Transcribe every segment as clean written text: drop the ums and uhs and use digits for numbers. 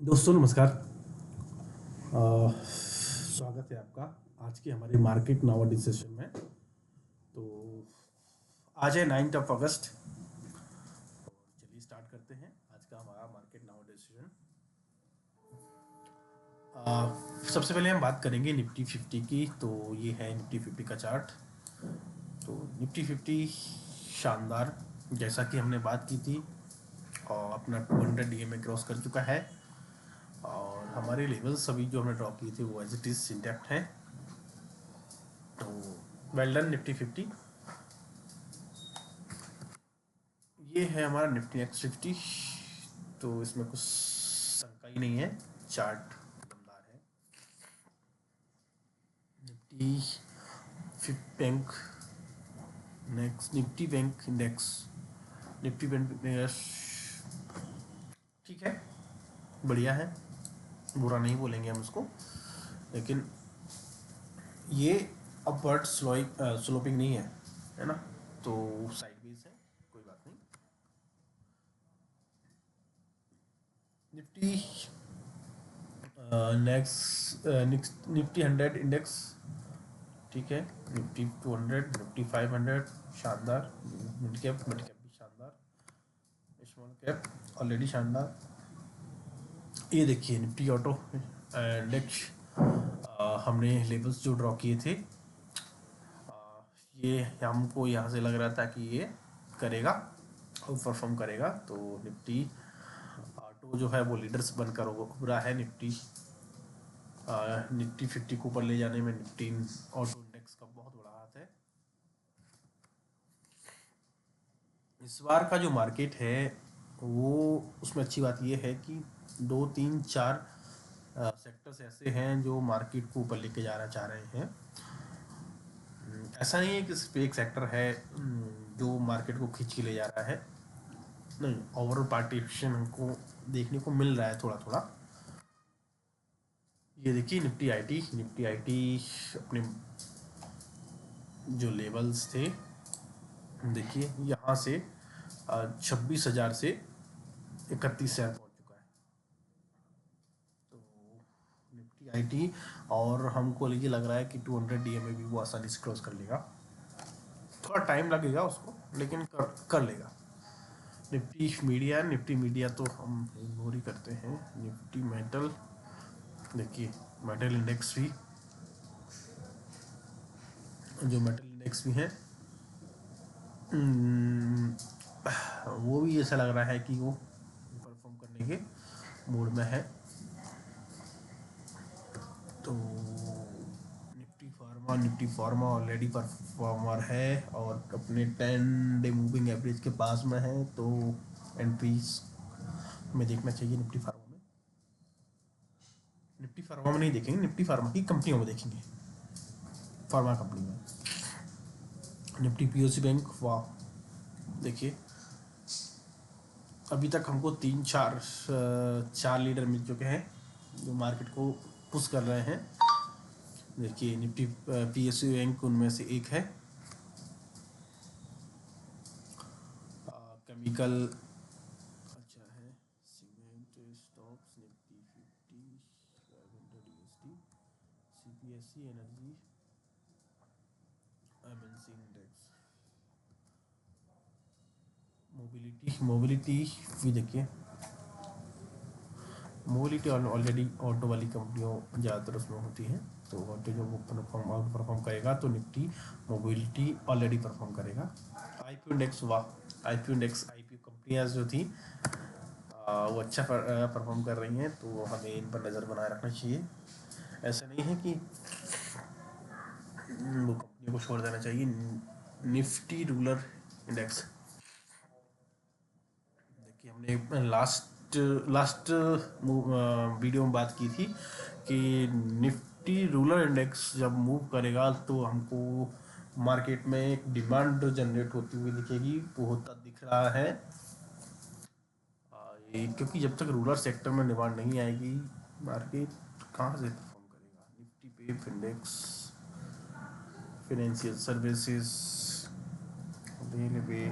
दोस्तों नमस्कार। स्वागत है आपका आज की हमारे मार्केट नाउ सेशन में। तो आज है 9 अगस्त और चलिए स्टार्ट करते हैं आज का हमारा मार्केट नाउ सेशन। सबसे पहले हम बात करेंगे निफ्टी 50 की। तो ये है निफ्टी 50 का चार्ट। तो निफ्टी 50 शानदार, जैसा कि हमने बात की थी, और अपना 200 डीएमए क्रॉस कर चुका है। और हमारे लेवल्स सभी जो हमने ड्रॉ किए थे वो एज इट इज इंटैक्ट हैं। तो वेल डन निफ्टी 50। ये है हमारा निफ्टी नेक्स्ट 50। तो इसमें कुछ शंका ही नहीं है, चार्ट दमदार है। Nifty bank next, Nifty bank index, Nifty bank index ठीक है, बढ़िया है, बुरा नहीं बोलेंगे हम उसको। लेकिन ये अपवर्ड स्लोपिंग नहीं है ना, तो साइडवेज है, कोई बात नहीं। निफ्टी नेक्स्ट निफ्टी 100 इंडेक्स ठीक है। निफ्टी 200, निफ्टी 500 शानदार। मिड कैप भी शानदार, स्मॉल कैप ऑलरेडी शानदार। ये देखिए निफ्टी ऑटो इंडेक्स, हमने लेवल्स जो ड्रॉ किए थे, ये हमको यहाँ से लग रहा था कि ये करेगा और परफॉर्म करेगा। तो निफ्टी ऑटो जो है वो लीडर्स बनकर उभरा है। निफ्टी 50 को ऊपर ले जाने में निफ्टी ऑटो इंडेक्स का बहुत बड़ा हाथ है। इस बार का जो मार्केट है वो, उसमें अच्छी बात ये है कि 2 3 4 सेक्टर्स ऐसे हैं जो मार्केट को ऊपर लेके जाना चाह रहे हैं। ऐसा नहीं है कि सिर्फ एक सेक्टर है जो मार्केट को खींच के ले जा रहा है, नहीं, ओवरऑल पार्टिसिपेशन हमको देखने को मिल रहा है थोड़ा थोड़ा। ये देखिए निफ्टी आईटी अपने जो लेवल्स थे, देखिए यहाँ से 26,000 से 31,000 पहुँच चुका है। तो निफ्टी आईटी, और हमको ये लग रहा है कि 200 डीएमए भी वो आसानी से क्रॉस कर लेगा। थोड़ा टाइम लगेगा उसको, लेकिन कर लेगा। निफ्टी मीडिया तो हम इग्नोर ही करते हैं। निफ्टी मेटल, देखिए मेटल इंडेक्स भी, जो मेटल इंडेक्स भी हैं, वो भी ऐसा लग रहा है कि वो परफॉर्म करने के मूड में है। तो निफ्टी फार्मा ऑलरेडी परफॉर्मर है और अपने 10 डे मूविंग एवरेज के पास में है। तो एंट्रीज में देखना चाहिए निफ्टी फार्मा में। निफ्टी फार्मा में नहीं देखेंगे, निफ्टी फार्मा की कंपनियों में देखेंगे, फार्मा कंपनी में। निफ्टी पीओसी बैंक, वाह, देखिए अभी तक हमको 4 लीडर मिल चुके हैं जो मार्केट को पुश कर रहे हैं। देखिए निफ्टी पीएसयू बैंक उनमें से एक है। केमिकल अच्छा है, cement stocks Nifty 50 500 USD, CPSC energy, MNC index, mobility भी देखिए। मोबिलिटी ऑलरेडी ऑटो वाली कंपनियों ज़्यादातर उसमें होती हैं। तो ऑटो जो वो आउट परफॉर्म करेगा तो निफ्टी मोबिलिटी ऑलरेडी परफॉर्म करेगा। आईपीओ इंडेक्स, वाह, आईपीओ इंडेक्स, आईपीओ कंपनियां जो थी वो अच्छा परफॉर्म कर रही हैं, तो हमें इन पर नज़र बनाए रखना चाहिए। ऐसा नहीं है कि वो कंपनियों को छोड़ देना चाहिए। निफ्टी रूरल इंडेक्स, देखिए हमने लास्ट लास्ट वीडियो में बात की थी कि निफ्टी रूरल इंडेक्स जब मूव करेगा तो हमको मार्केट में एक डिमांड जनरेट होती हुई दिखेगी, वो होता दिख रहा है। क्योंकि जब तक रूरल सेक्टर में डिमांड नहीं आएगी, मार्केट कहाँ से परफॉर्म करेगा। निफ्टी पे index, financial services, railway,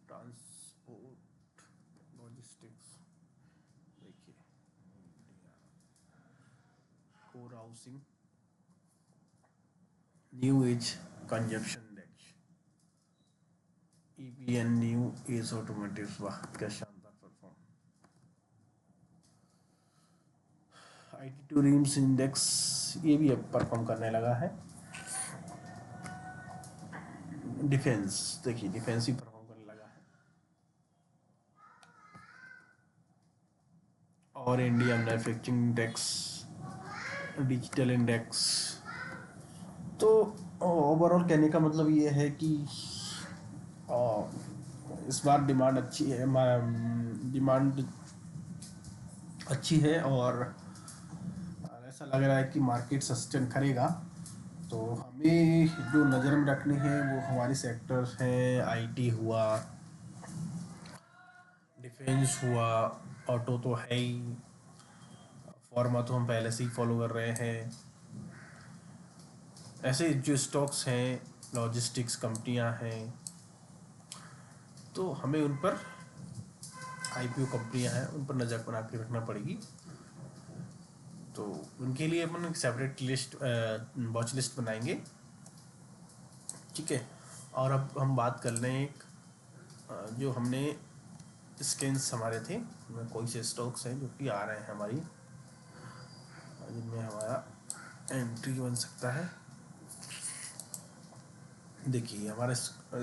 transport, logistics, core housing, new age consumption index, EPN new age automotive, वाह क्या शानदार परफॉर्म। आईटी टूरिज्म इंडेक्स ये भी अब परफॉर्म करने लगा है। डिफेंस देखिए, डिफेंस ही परफॉर्म करने लगा है। और India manufacturing index, digital index. तो ओवरऑल कहने का मतलब ये है कि इस बार डिमांड अच्छी है, डिमांड अच्छी है और ऐसा लग रहा है कि मार्केट सस्टेन करेगा। तो हमें जो नज़र में रखने हैं वो हमारे सेक्टर्स हैं, आईटी हुआ, डिफेंस हुआ, ऑटो तो है ही, फॉर्मा तो हम पहले से ही फॉलो कर रहे हैं। ऐसे जो स्टॉक्स हैं, लॉजिस्टिक्स कंपनियां हैं, तो हमें उन पर, आईपीओ कंपनियां हैं उन पर नज़र बना के रखना पड़ेगी। तो उनके लिए अपन एक सेपरेट लिस्ट, वॉच लिस्ट बनाएंगे, ठीक है। और अब हम बात कर लें एक, जो हमने स्कैन्स हमारे थे, उनमें कोई से स्टॉक्स हैं जो कि आ रहे हैं हमारी, जिनमें हमारा एंट्री बन सकता है। देखिए हमारा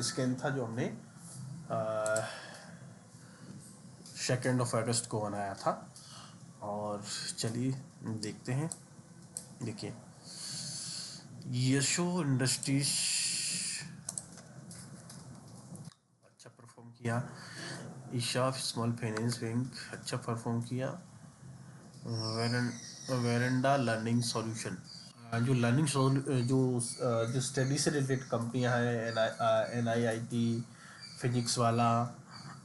स्कैन था जो हमने 2 अगस्त को बनाया था, और चलिए देखते हैं। देखिए यशो इंडस्ट्रीज अच्छा परफॉर्म किया, ईशा स्मॉल फाइनेंस बैंक अच्छा परफॉर्म किया, वेरेंडा लर्निंग सॉल्यूशन, जो लर्निंग जो स्टडी से रिलेटेड कंपनियां हैं, NIIT फिजिक्स वाला,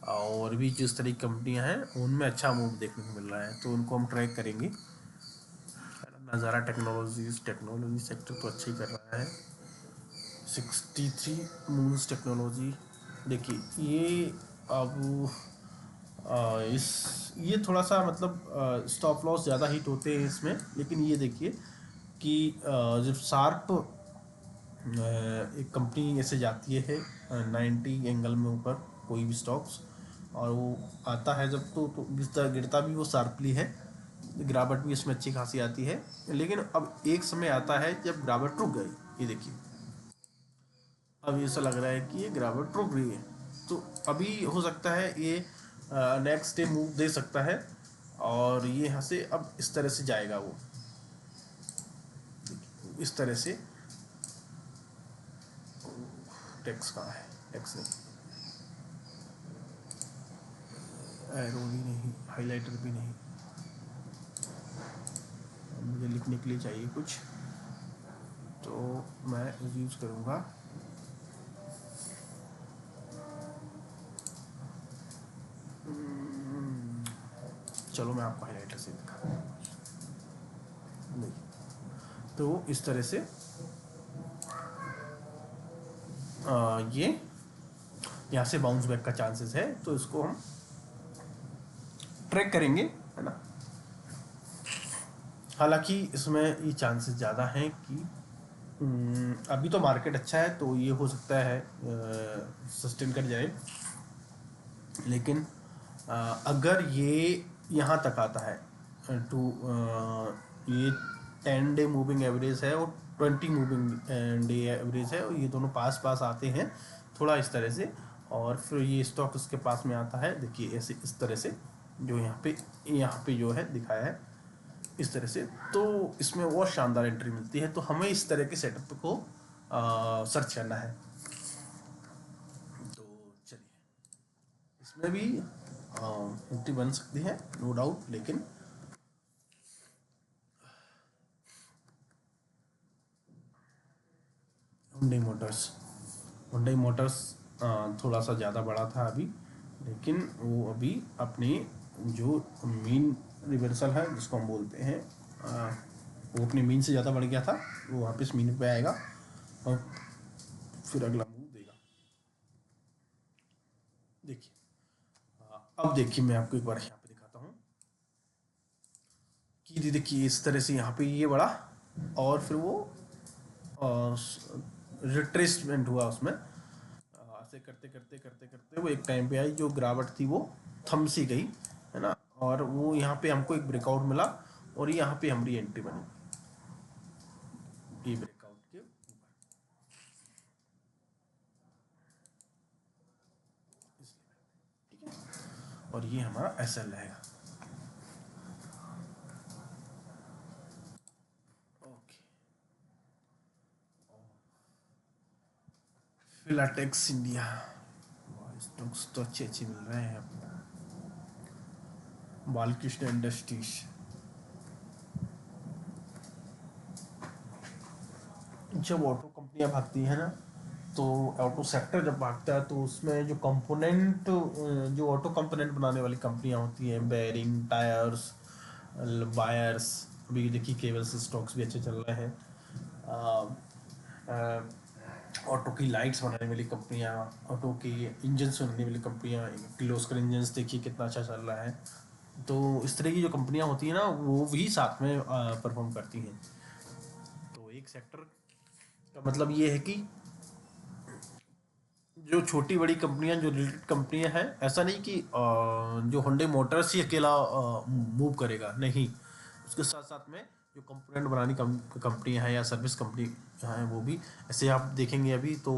और भी जिस तरह की कंपनियां हैं उनमें अच्छा मूव देखने को मिल रहा है, तो उनको हम ट्रैक करेंगे। नज़ारा टेक्नोलॉजीज, टेक्नोलॉजी सेक्टर तो अच्छा ही कर रहा है। 63 मूव्स टेक्नोलॉजी, देखिए ये अब इस ये थोड़ा सा मतलब स्टॉप लॉस ज़्यादा हिट होते हैं इसमें, लेकिन ये देखिए कि जब शार्प एक कंपनी ऐसे जाती है 90 एंगल में ऊपर कोई भी स्टॉक्स, और वो आता है जब, तो गिरता भी वो शार्पली है, गिरावट भी इसमें अच्छी खासी आती है। लेकिन अब एक समय आता है जब गिरावट रुक गई, ये देखिए अब ऐसा लग रहा है कि ये गिरावट रुक रही है, तो अभी हो सकता है ये नेक्स्ट डे मूव दे सकता है, और ये यहाँ से अब इस तरह से जाएगा वो, इस तरह से। टैक्स कहाँ है, टैक्स नहीं, एरो भी नहीं, हाइलाइटर भी नहीं, मुझे लिखने के लिए चाहिए कुछ, तो मैं यूज़ करूँगा चलो मैं आपको हाइलाइटर से दिखाता हूँ। तो इस तरह से ये यहाँ से बाउंस बैक का चांसेस है, तो इसको हम ट्रैक करेंगे, है ना। हालांकि इसमें ये चांसेस ज़्यादा हैं कि अभी तो मार्केट अच्छा है, तो ये हो सकता है सस्टेन कर जाए, लेकिन अगर ये यहाँ तक आता है टू, ये 10 डे मूविंग एवरेज है और 20 मूविंग डे एवरेज है, और ये दोनों पास पास आते हैं थोड़ा इस तरह से, और फिर ये स्टॉक इसके पास में आता है, देखिए ऐसे इस तरह से, जो यहाँ पे जो है दिखाया है इस तरह से, तो इसमें और शानदार एंट्री मिलती है। तो हमें इस तरह के सेटअप को सर्च करना है। तो चलिए इसमें भी एंट्री बन सकती है नो डाउट, लेकिन हुंडई मोटर्स, हुंडई मोटर्स थोड़ा सा ज़्यादा बड़ा था अभी, लेकिन वो अभी अपनी जो मीन रिवर्सल है जिसको हम बोलते हैं, वो अपनी मीन से ज़्यादा बढ़ गया था, वो वापस मीन पे आएगा और फिर अगला मूव देगा। देखिए अब देखिए मैं आपको एक बार यहाँ पे दिखाता हूँ कि ये देखिए इस तरह से यहाँ पे ये बढ़ा और फिर वो रिट्रेसमेंट हुआ उसमें, ऐसे करते करते करते करते वो एक टाइम पे आई, जो गिरावट थी वो थम सी गई, है ना। और वो यहाँ पे हमको एक ब्रेकआउट मिला और यहाँ पे हमारी एंट्री बनी, ये ब्रेकआउट के ऊपर, ठीक है। और ये हमारा एसएल रहेगा। ओके, फिलाटेक्स इंडिया, स्टॉक्स तो अच्छे अच्छे मिल रहे हैं आपको। बालकृष्ण इंडस्ट्रीज, जब ऑटो कंपनियां भागती हैं ना, तो ऑटो सेक्टर जब भागता है तो उसमें जो कंपोनेंट, जो ऑटो कंपोनेंट बनाने वाली कंपनियां होती हैं, बेयरिंग, टायर्स, वायर्स, अभी देखिए केबल्स स्टॉक्स भी अच्छे चल रहे हैं। ऑटो की लाइट्स बनाने वाली कंपनियां, ऑटो की इंजन्स बनाने वाली कंपनियां, किर्लोस्कर इंजन्स देखिए कितना अच्छा चल रहा है। तो इस तरह की जो कंपनियां होती हैं ना, वो भी साथ में परफॉर्म करती हैं। तो एक सेक्टर का मतलब ये है कि जो छोटी बड़ी कंपनियां, जो रिलेटेड कंपनियां हैं, ऐसा नहीं कि जो होंडे मोटर्स ही अकेला मूव करेगा, नहीं, उसके साथ साथ में जो कंपोनेंट बनाने कंपनियां हैं या सर्विस कंपनी हैं वो भी, ऐसे आप देखेंगे अभी तो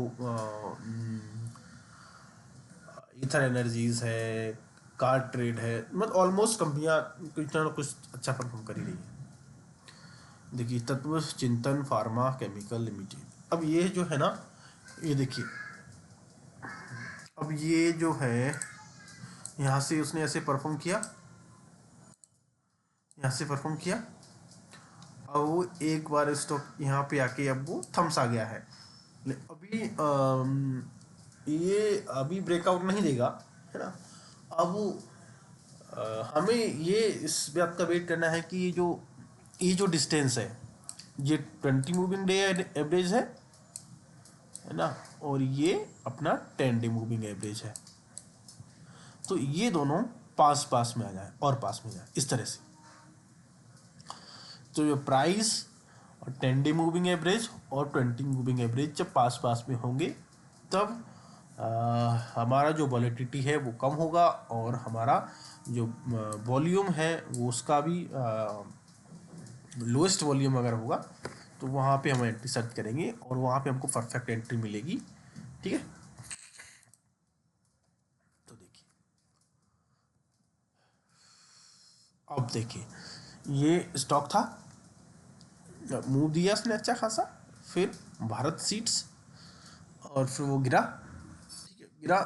ईथर एनर्जीज है, कार ट्रेड है, मतलब ऑलमोस्ट कंपनियां कुछ ना कुछ अच्छा परफॉर्म कर ही रही है। देखिए तत्व चिंतन फार्मा केमिकल लिमिटेड, अब ये जो है ना, ये देखिए, अब ये जो है, यहाँ से उसने ऐसे परफॉर्म किया, यहाँ से परफॉर्म किया, अब वो एक बार स्टॉक यहाँ पे आके अब वो थम्स आ गया है। अभी ये अभी ब्रेकआउट नहीं देगा, है ना। अब हमें ये इस बात का वेट करना है कि ये जो डिस्टेंस है, ये 20 मूविंग डे एवरेज है ना, और ये अपना 10 डे मूविंग एवरेज है। तो ये दोनों पास पास में आ जाए और पास में जाए इस तरह से, तो ये प्राइस और 10 डे मूविंग एवरेज और 20 मूविंग एवरेज जब पास पास में होंगे, तब हमारा जो वॉलेटिलिटी है वो कम होगा, और हमारा जो वॉल्यूम है वो उसका भी लोएस्ट वॉल्यूम अगर होगा, तो वहाँ पे हम एंट्री सर्च करेंगे और वहाँ पे हमको परफेक्ट एंट्री मिलेगी, ठीक है। तो देखिए, अब देखिए, ये स्टॉक था, मूव दिया उसने अच्छा खासा, फिर भारत सीड्स, और फिर वो गिरा, ठीक है, गिरा,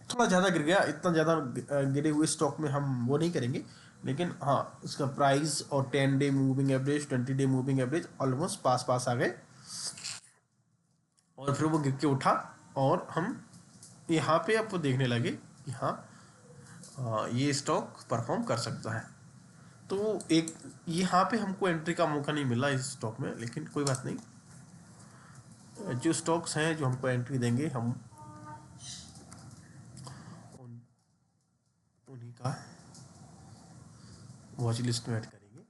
थोड़ा ज़्यादा गिर गया, इतना ज़्यादा गिरे हुए स्टॉक में हम वो नहीं करेंगे, लेकिन हाँ इसका प्राइस और 10 day moving average, 20 day moving average almost पास पास आ गए, और फिर वो गिर के उठा, और हम यहाँ पे अब देखने लगे कि हाँ ये स्टॉक परफॉर्म कर सकता है। तो एक यहाँ पे हमको एंट्री का मौका नहीं मिला इस स्टॉक में, लेकिन कोई बात नहीं, जो स्टॉक्स हैं जो हमको एंट्री देंगे, हम उन उन्हीं का वॉच लिस्ट में ऐड करेंगे।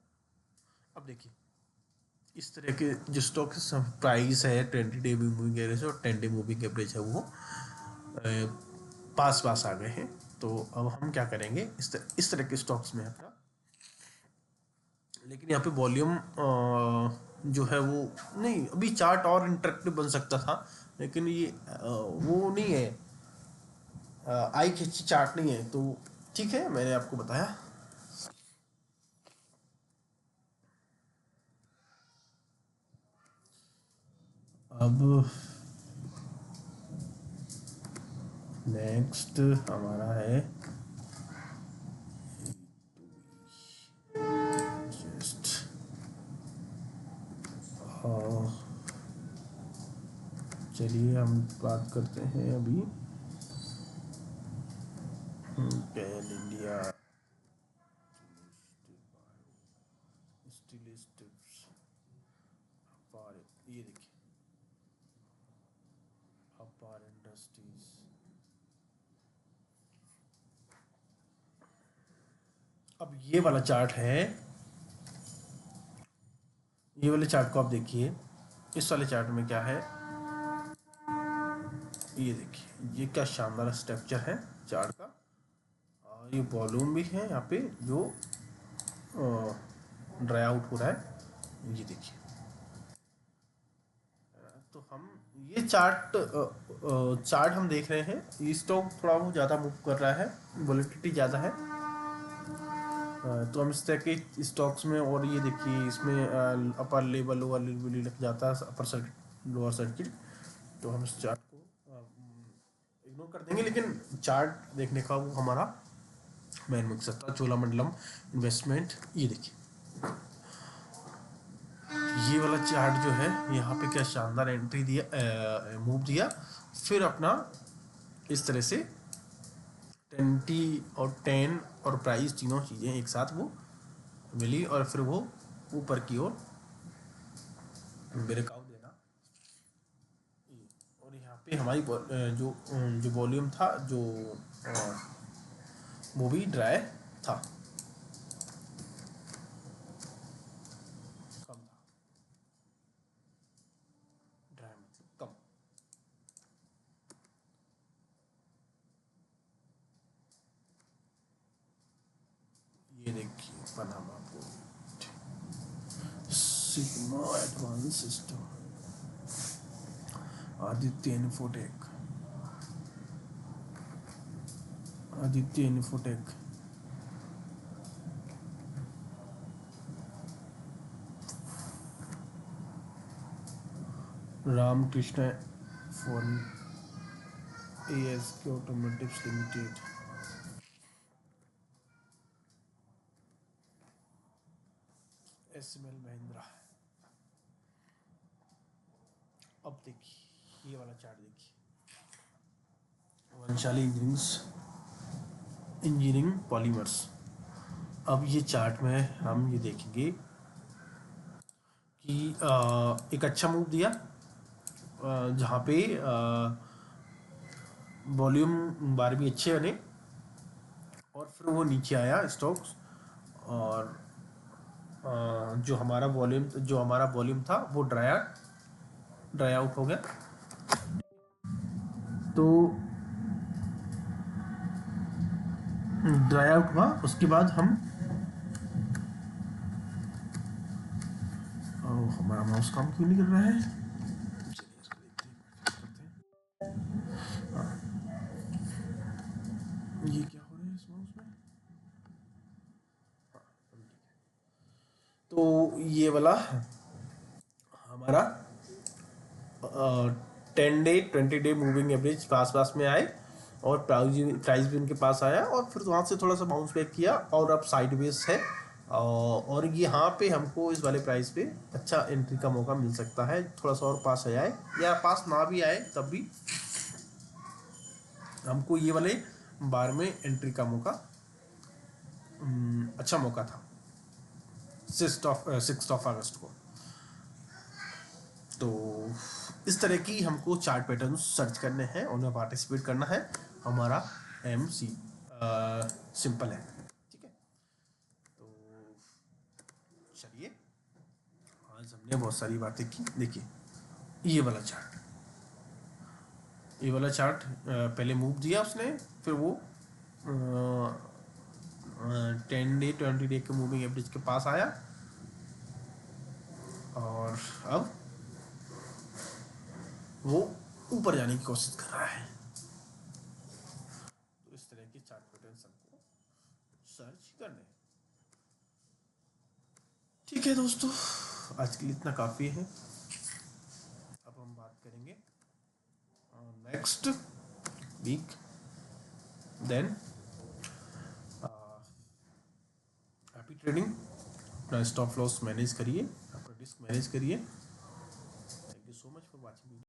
अब देखिए, इस तरह के जो स्टॉक प्राइस है, 20 डे मूविंग एवरेज और 10 डे मूविंग एवरेज है, वो पास पास आ गए हैं। तो अब हम क्या करेंगे, इस तरह के स्टॉक्स में अपना, लेकिन यहाँ पे वॉल्यूम जो है वो नहीं, अभी चार्ट और इंटरेक्टिव बन सकता था, लेकिन ये वो नहीं है, आई खिंची चार्ट नहीं है, तो ठीक है, मैंने आपको बताया। अब नेक्स्ट हमारा है जस्ट, चलिए हम बात करते हैं अभी कैल इंडिया स्टील स्टिप्स, ये देखिए अपार इंडस्ट्रीज, अब ये वाला चार्ट है ये वाले चार्ट को आप देखिए, इस वाले चार्ट में क्या है, ये देखिए ये क्या शानदार स्ट्रक्चर है चार्ट का। और ये वॉल्यूम भी है यहाँ पे जो ड्राई आउट हो रहा है, ये देखिए। तो हम ये चार्ट हम देख रहे हैं, ये स्टॉक थोड़ा बहुत ज़्यादा मूव कर रहा है, वोलेटिलिटी ज़्यादा है। तो हम इस तरह के स्टॉक्स में, और ये देखिए इसमें अपर लेवल लोअर लेवल लग जाता है, अपर सर्किट लोअर सर्किट। तो हम इस चार्ट को इग्नोर कर देंगे, लेकिन चार्ट देखने का वो हमारा मेन मकसद था। चोलामंडलम इन्वेस्टमेंट, ये देखिए ये वाला चार्ट जो है, यहाँ पे क्या शानदार एंट्री दिया, मूव दिया, फिर अपना इस तरह से 20 और 10 और प्राइस तीनों चीज़ें एक साथ वो मिली, और फिर वो ऊपर की ओर ब्रेकआउट देना। और यहाँ पे हमारी जो जो वॉल्यूम था, जो वो भी ड्राई था, कम था, ड्राई मतलब कम। ये देखिए Panama port, Sigma advance system, Aditya Infotech, Aditya Infotech, Ramakrishna phone, ASK automotives limited, SML Mahindra. अब देखिए ये वाला चार्ट देखिए, वंशाली इंजीनियरिंग पॉलीमर्स। अब ये चार्ट में हम ये देखेंगे कि एक अच्छा मूव दिया, जहाँ पे वॉल्यूम बार भी अच्छे बने, और फिर वो नीचे आया स्टॉक्स, और जो हमारा वॉल्यूम था वो ड्राई आउट हो गया। तो ड्राई आउट हुआ, उसके बाद हम हमारा माउस काम क्यों नहीं कर रहा है, चलिए इसको देखते हैं। ये क्या हो रहा है इस माउस में, तो ये वाला हमारा 10 डे 20 डे मूविंग एवरेज पास पास में आए, और प्राइस भी उनके पास आया, और फिर वहाँ से थोड़ा सा बाउंस बैक किया, और अब साइड वेज है। और यहाँ पे हमको इस वाले प्राइस पे अच्छा एंट्री का मौका मिल सकता है, थोड़ा सा और पास आ जाए या पास ना भी आए, तब भी हमको ये वाले बार में एंट्री का मौका, अच्छा मौका था 6 अगस्त को। तो इस तरह की हमको चार्ट पैटर्न सर्च करने हैं, उन्हें पार्टिसिपेट करना है, हमारा MC सिंपल है, ठीक है। तो चलिए, आज हमने बहुत सारी बातें की। देखिए ये वाला चार्ट पहले मूव दिया उसने, फिर वो 10 डे 20 डे के मूविंग एवरेज के पास आया, और अब वो ऊपर जाने की कोशिश कर रहा है। तो इस तरह के चार्ट पैटर्न हमको सर्च करने। ठीक है दोस्तों, आज के लिए इतना काफ़ी है। अब हम बात करेंगे next week. Then happy trading. अपना स्टॉप लॉस मैनेज करिए, अपना रिस्क मैनेज करिए।